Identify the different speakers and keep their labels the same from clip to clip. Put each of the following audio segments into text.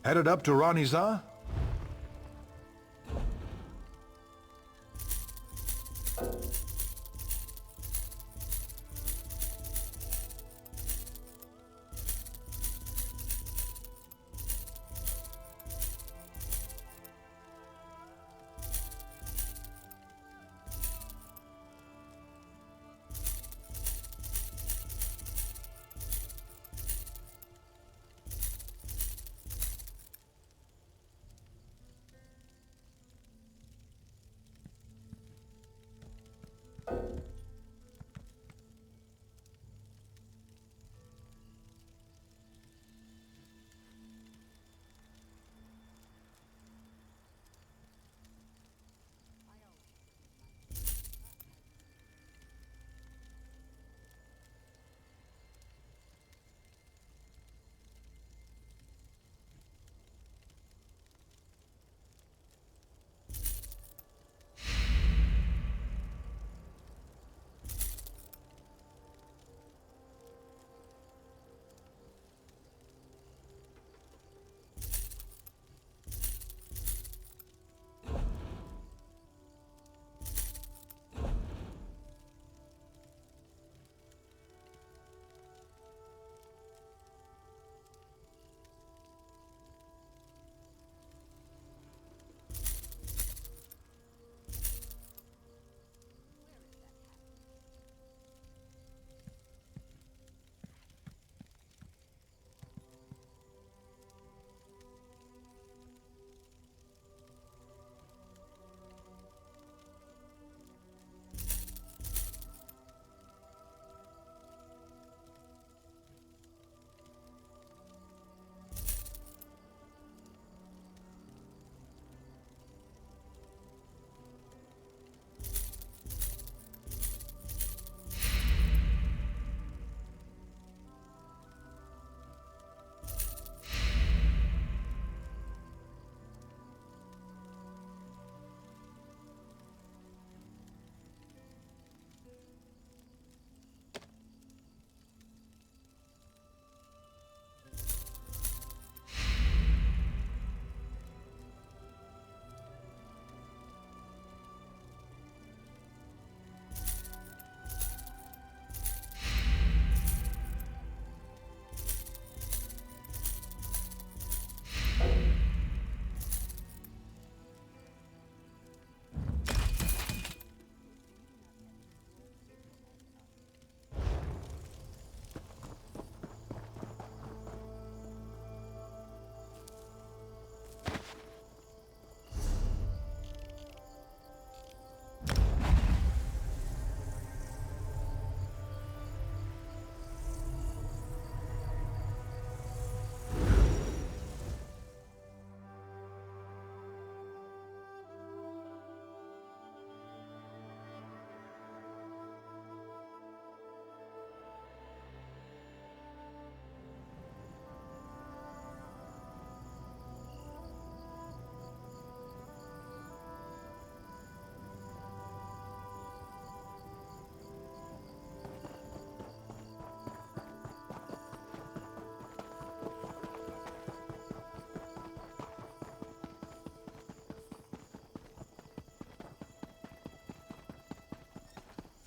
Speaker 1: Headed up to Ranizah?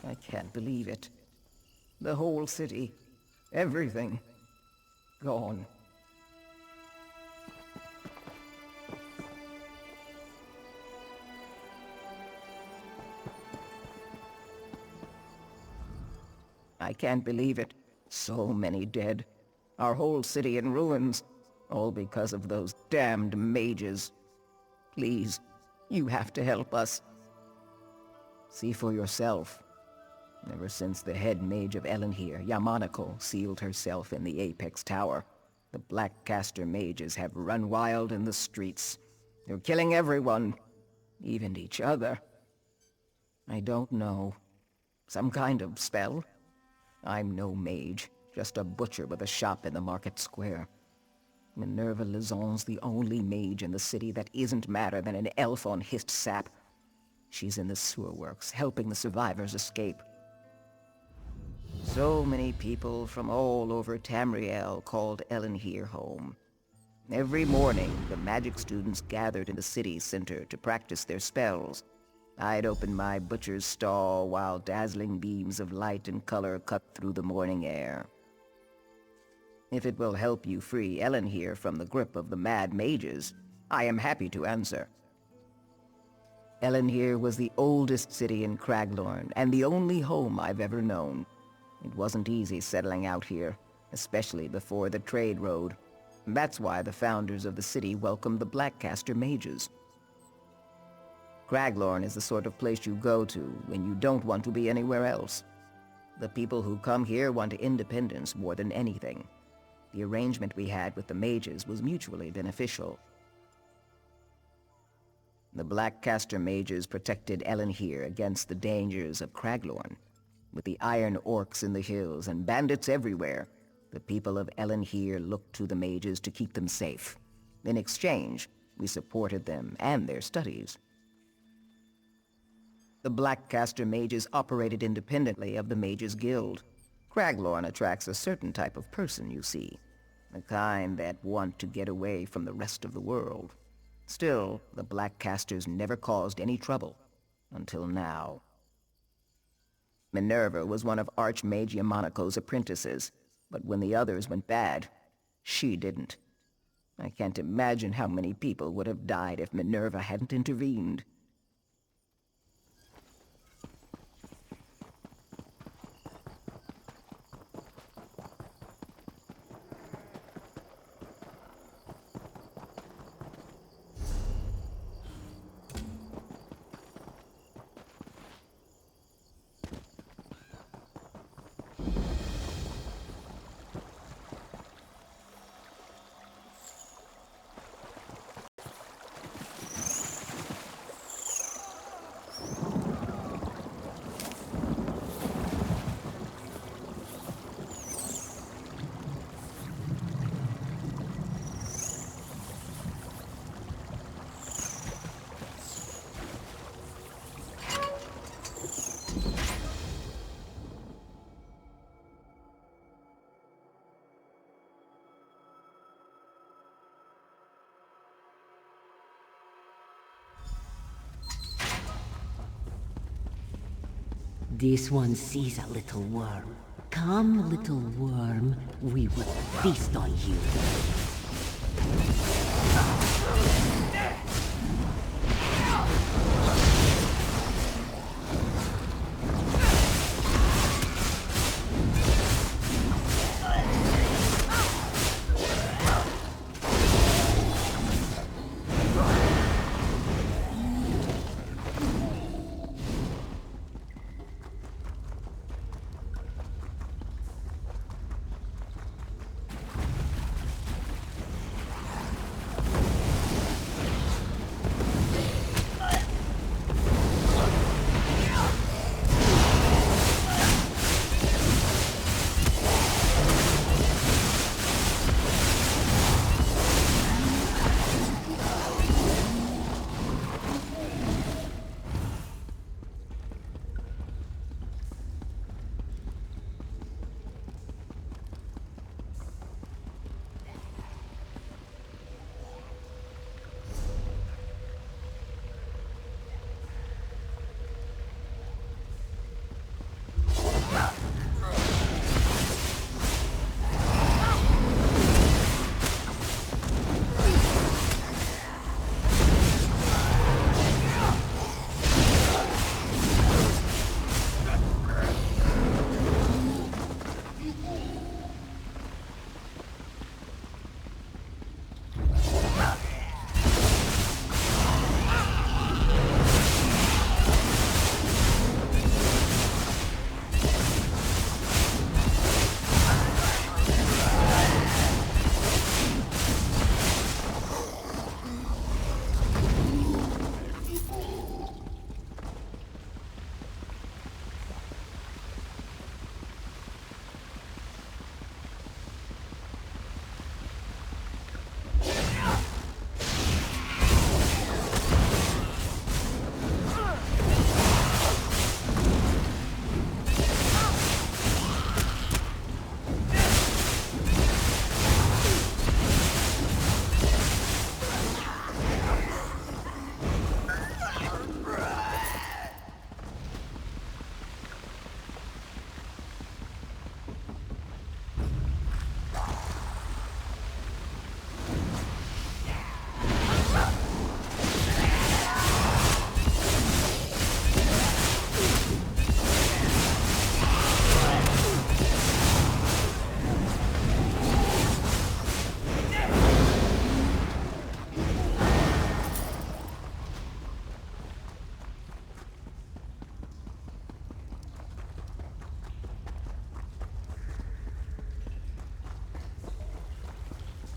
Speaker 2: I can't believe it. The whole city. Everything. Gone. I can't believe it. So many dead. Our whole city in ruins. All because of those damned mages. Please, you have to help us. See for yourself. Ever since the head mage of Ebonheart, Yamanako, sealed herself in the Apex Tower, the Blackcaster mages have run wild in the streets. They're killing everyone, even each other. I don't know. Some kind of spell? I'm no mage, just a butcher with a shop in the market square. Minerva Lizon's the only mage in the city that isn't madder than an elf on hissed sap. She's in the sewer works, helping the survivors escape. So many people from all over Tamriel called Ebonheart home. Every morning, the magic students gathered in the city center to practice their spells. I'd open my butcher's stall while dazzling beams of light and color cut through the morning air. If it will help you free Ellen here from the grip of the mad mages, I am happy to answer. Ellen here was the oldest city in Craglorn, and the only home I've ever known. It wasn't easy settling out here, especially before the trade road. That's why the founders of the city welcomed the Blackcaster mages. Craglorn is the sort of place you go to when you don't want to be anywhere else. The people who come here want independence more than anything. The arrangement we had with the mages was mutually beneficial. The Blackcaster mages protected Ellen here against the dangers of Craglorn. With the iron orcs in the hills and bandits everywhere, the people of Ellen here looked to the mages to keep them safe. In exchange, we supported them and their studies. The Blackcaster mages operated independently of the Mages Guild. Craglorn attracts a certain type of person, you see. The kind that want to get away from the rest of the world. Still, the Blackcasters never caused any trouble. Until now. Minerva was one of Archmage Yamanako's apprentices, but when the others went bad, she didn't. I can't imagine how many people would have died if Minerva hadn't intervened.
Speaker 1: This one sees a little worm. Come, little worm, we will feast on you.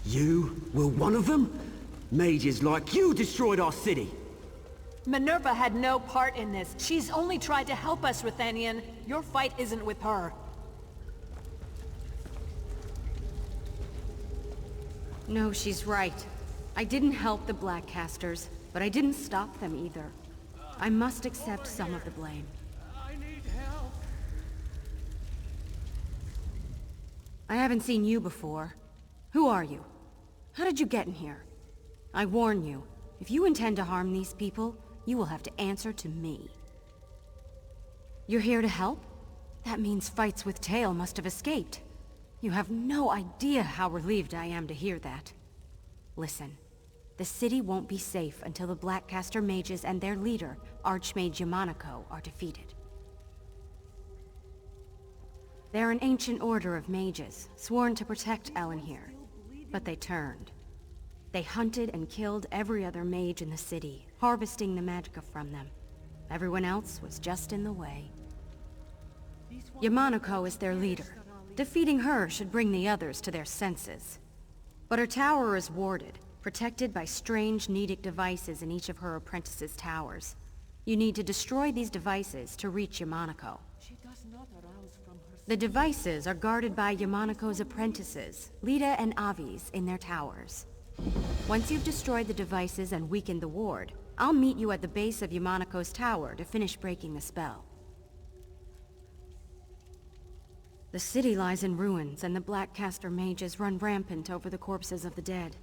Speaker 3: You were one of them? Mages like you destroyed our city!
Speaker 4: Minerva had no part in this. She's only tried to help us, Ruthenian. Your fight isn't with her.
Speaker 5: No, she's right. I didn't help the Blackcasters, but I didn't stop them either. I must accept some of the blame.
Speaker 6: I need help.
Speaker 5: I haven't seen you before. Who are you? How did you get in here? I warn you, if you intend to harm these people, you will have to answer to me. You're here to help? That means Fights with Tail must have escaped. You have no idea how relieved I am to hear that. Listen, the city won't be safe until the Blackcaster mages and their leader, Archmage Yamanako, are defeated. They're an ancient order of mages, sworn to protect Ebonheart, but they turned. They hunted and killed every other mage in the city, harvesting the magicka from them. Everyone else was just in the way. Yamanako is their leader. Defeating her should bring the others to their senses. But her tower is warded, protected by strange Nedic devices in each of her apprentices' towers. You need to destroy these devices to reach Yamanako. The devices are guarded by Yamanako's apprentices, Lita and Avis, in their towers. Once you've destroyed the devices and weakened the ward, I'll meet you at the base of Yamanako's tower to finish breaking the spell. The city lies in ruins, and the Blackcaster mages run rampant over the corpses of the dead.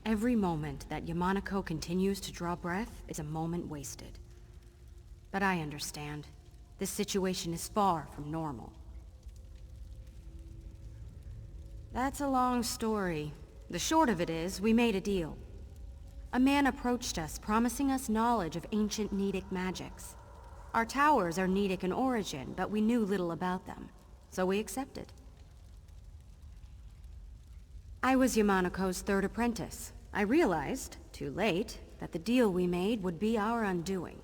Speaker 5: Every moment that Yamanako continues to draw breath is a moment wasted. But I understand. This situation is far from normal. That's a long story. The short of it is, we made a deal. A man approached us, promising us knowledge of ancient Nedic magics. Our towers are Nedic in origin, but we knew little about them, so we accepted. I was Yamanako's third apprentice. I realized, too late, that the deal we made would be our undoing.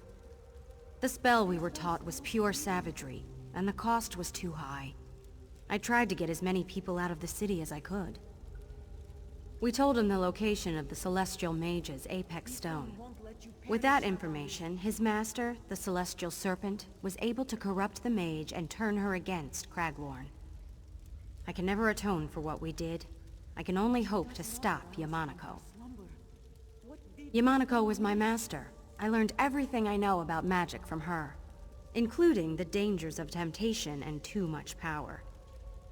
Speaker 5: The spell we were taught was pure savagery, and the cost was too high. I tried to get as many people out of the city as I could. We told him the location of the Celestial Mage's Apex Stone. With that information, his master, the Celestial Serpent, was able to corrupt the mage and turn her against Craglorn. I can never atone for what we did. I can only hope to stop Yamanako. Yamanako was my master. I learned everything I know about magic from her, including the dangers of temptation and too much power.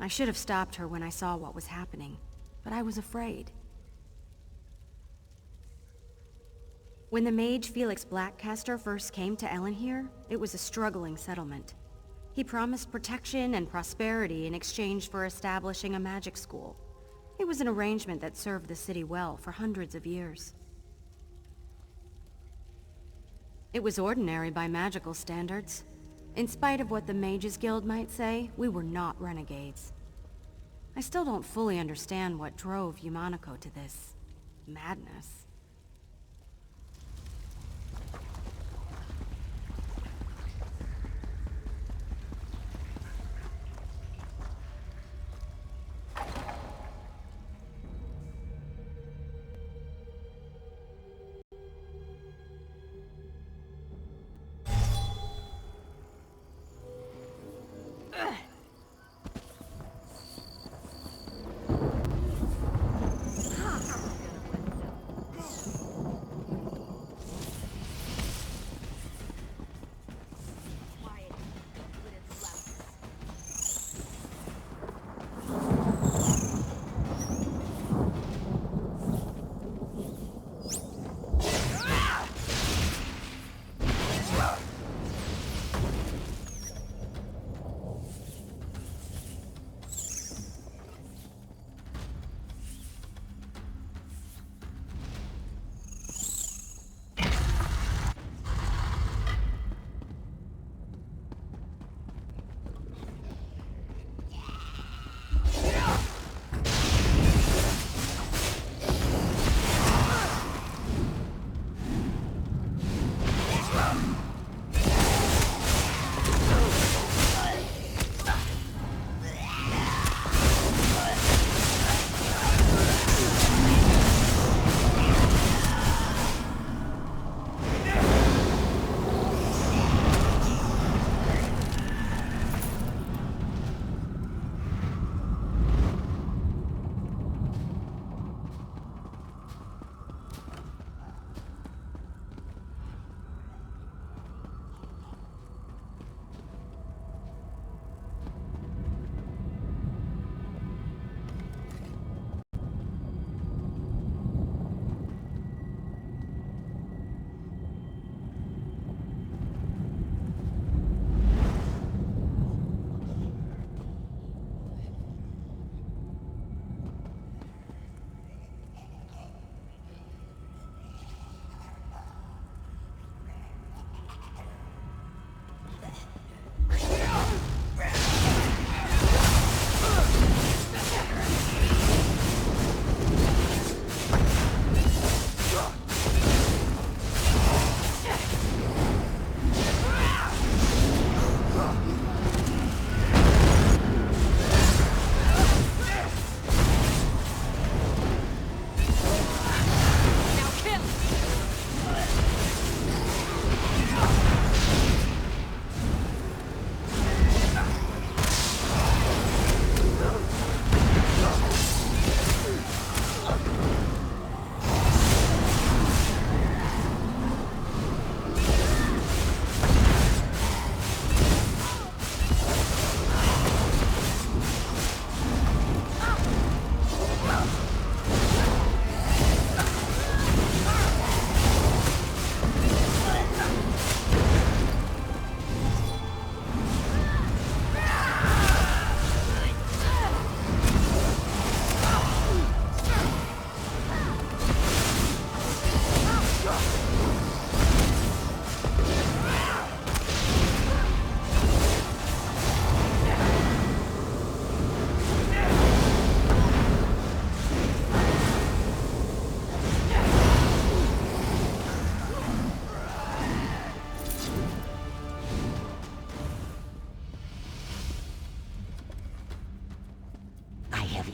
Speaker 5: I should have stopped her when I saw what was happening, but I was afraid. When the mage Felix Blackcaster first came to Ebonheart, it was a struggling settlement. He promised protection and prosperity in exchange for establishing a magic school. It was an arrangement that served the city well for hundreds of years. It was ordinary by magical standards. In spite of what the Mages Guild might say, we were not renegades. I still don't fully understand what drove Yamanako to this madness.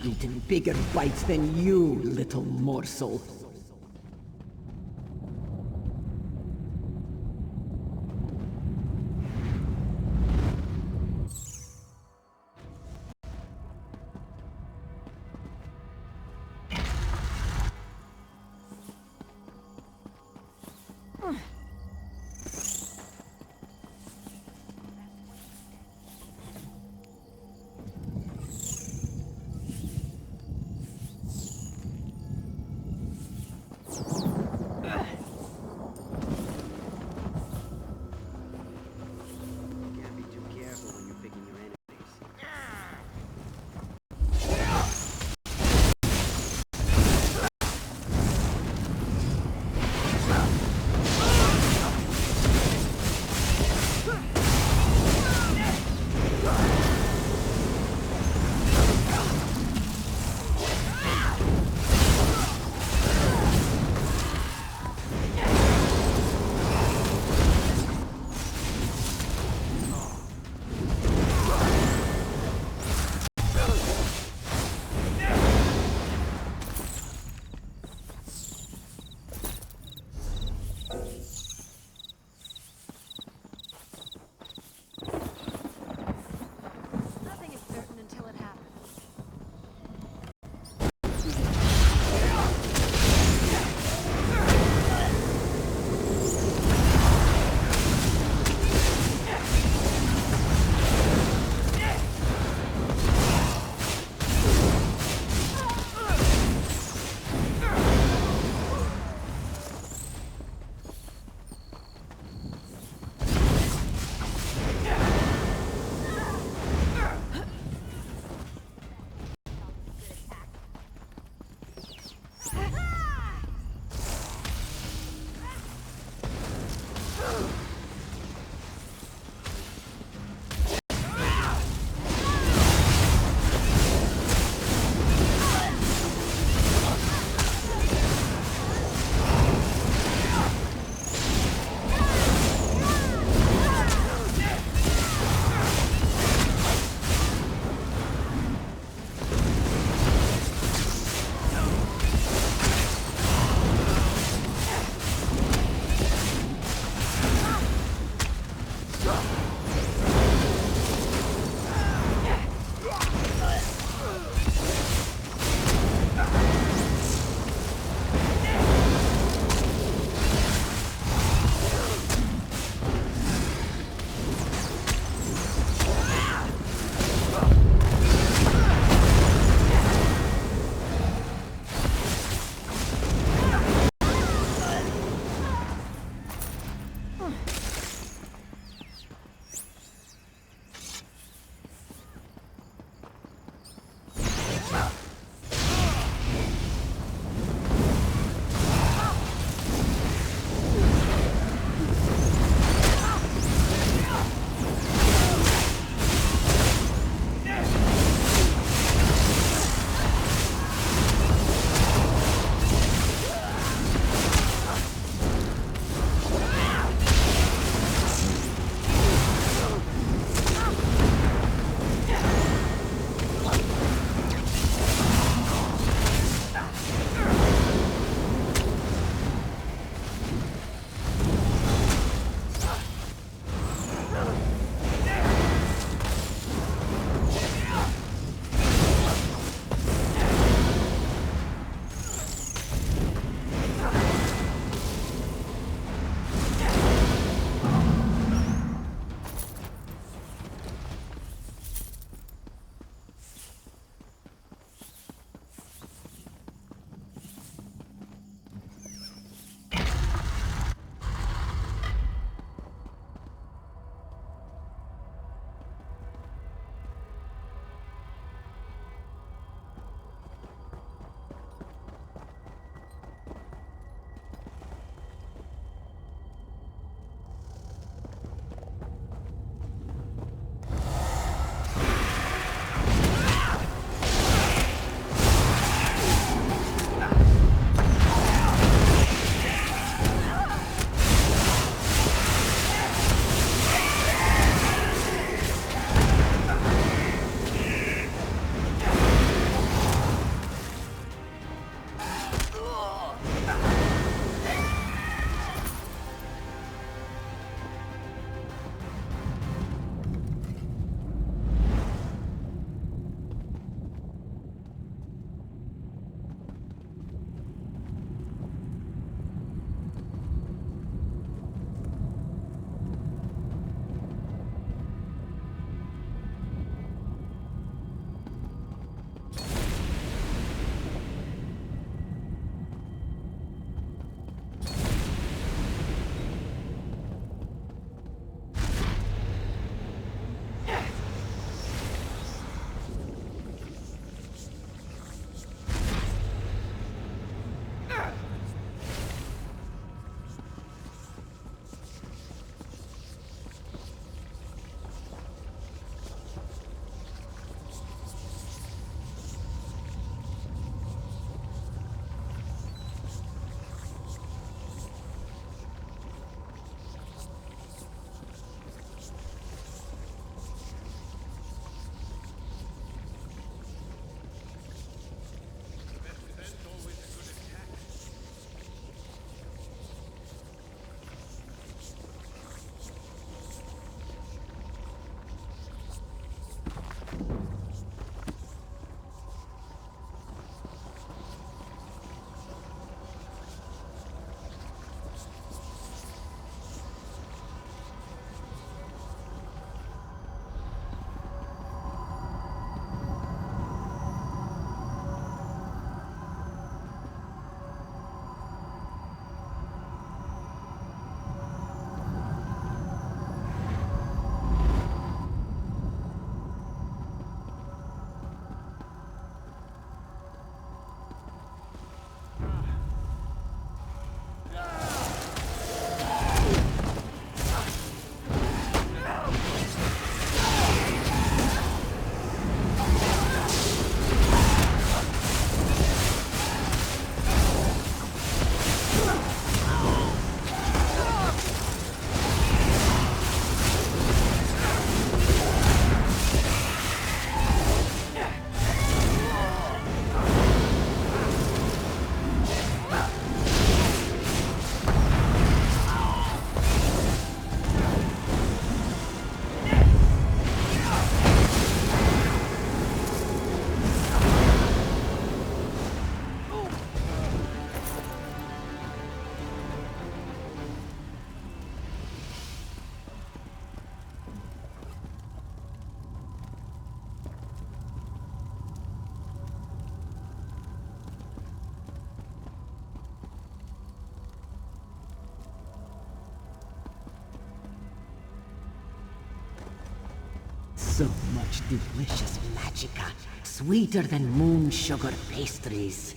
Speaker 3: eaten bigger bites than you, little morsel.
Speaker 1: So much delicious magica, sweeter than moon sugar pastries.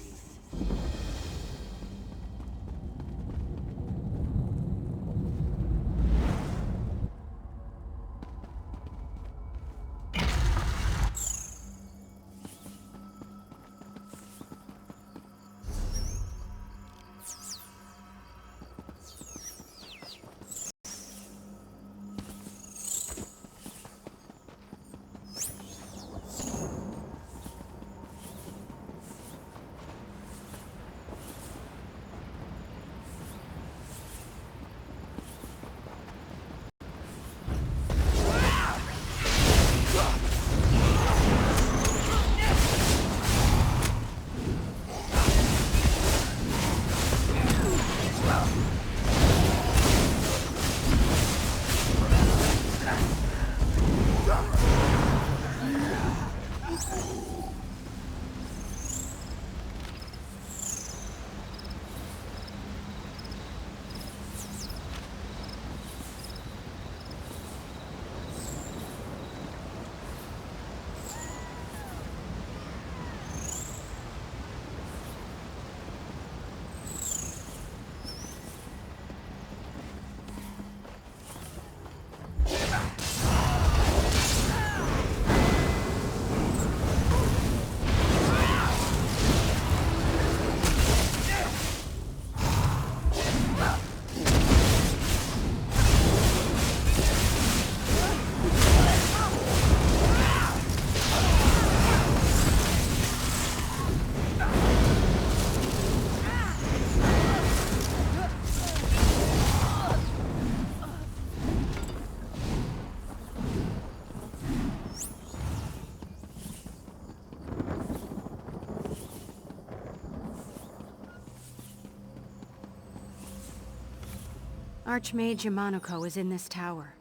Speaker 5: Archmage Yamanoko is in this tower.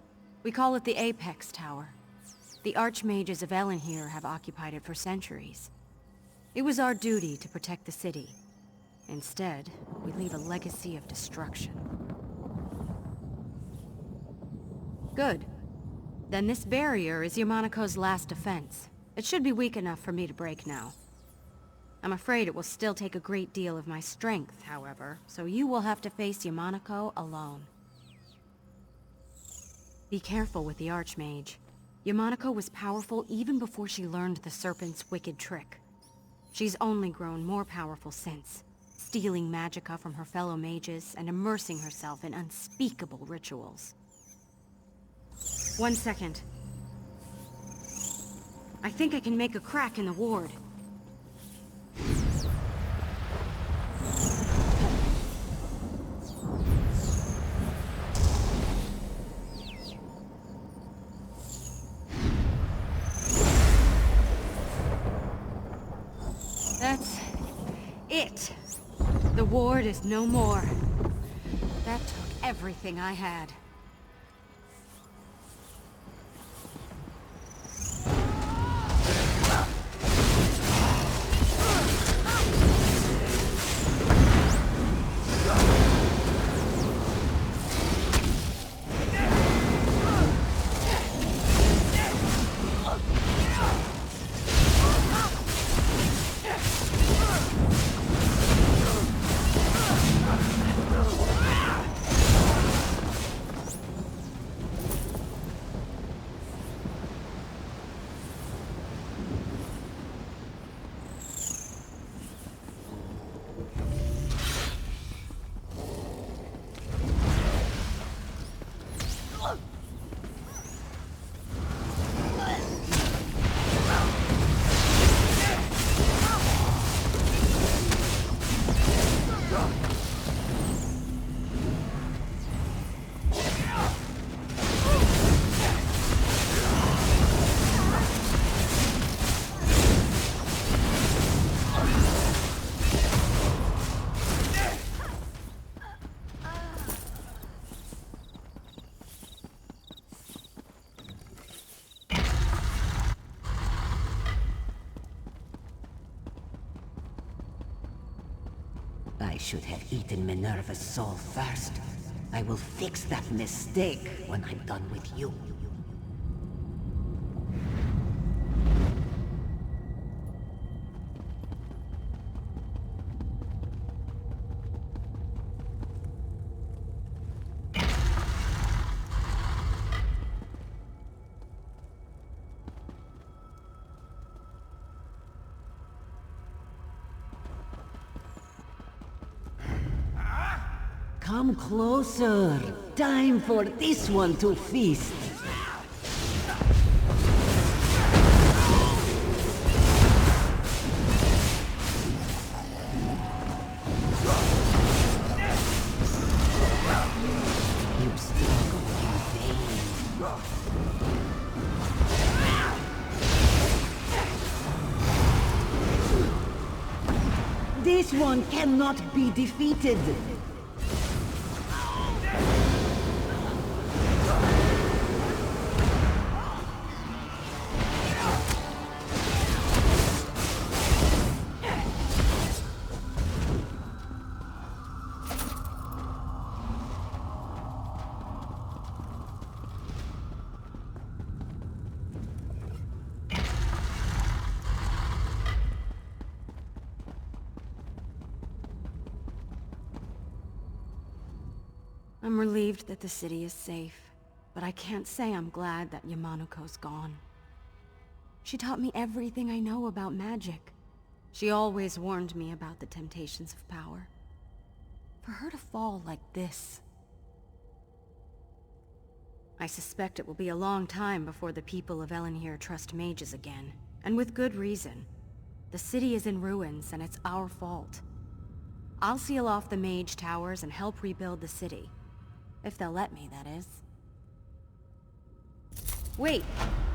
Speaker 5: We call it the Apex Tower. The Archmages of Ebonheart have occupied it for centuries. It was our duty to protect the city. Instead, we leave a legacy of destruction. Good. Then this barrier is Yamanoko's last defense. It should be weak enough for me to break now. I'm afraid it will still take a great deal of my strength, however, so you will have to face Yamanoko alone. Be careful with the Archmage. Yamanoko was powerful even before she learned the Serpent's wicked trick. She's only grown more powerful since, stealing magicka from her fellow mages and immersing herself in unspeakable rituals. 1 second. I think I can make a crack in the ward. That's it. The ward is no more. That took everything I had.
Speaker 1: I should have eaten Minerva's soul first. I will fix that mistake when I'm done with you. Come closer. Time for this one to feast. You struggle in vain. This one cannot be defeated.
Speaker 5: I'm relieved that the city is safe, but I can't say I'm glad that Yamanuko's gone. She taught me everything I know about magic. She always warned me about the temptations of power. For her to fall like this... I suspect it will be a long time before the people of Ebonheart trust mages again, and with good reason. The city is in ruins, and it's our fault. I'll seal off the mage towers and help rebuild the city. If they'll let me, that is. Wait!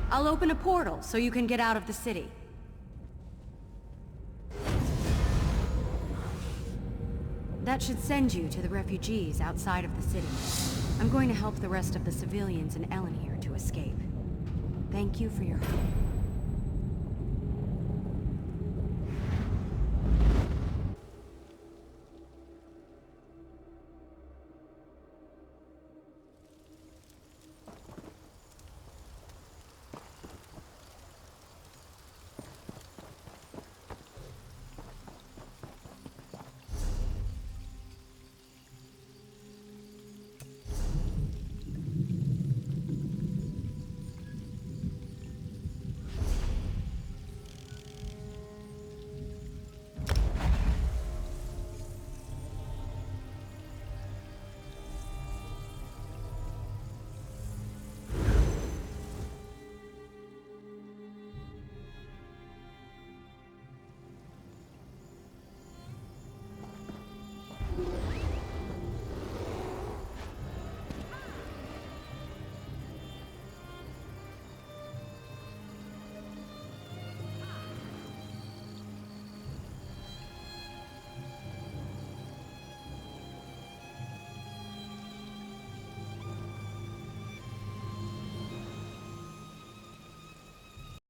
Speaker 5: I'll open a portal so you can get out of the city. That should send you to the refugees outside of the city. I'm going to help the rest of the civilians in Ebonheart to escape. Thank you for your help.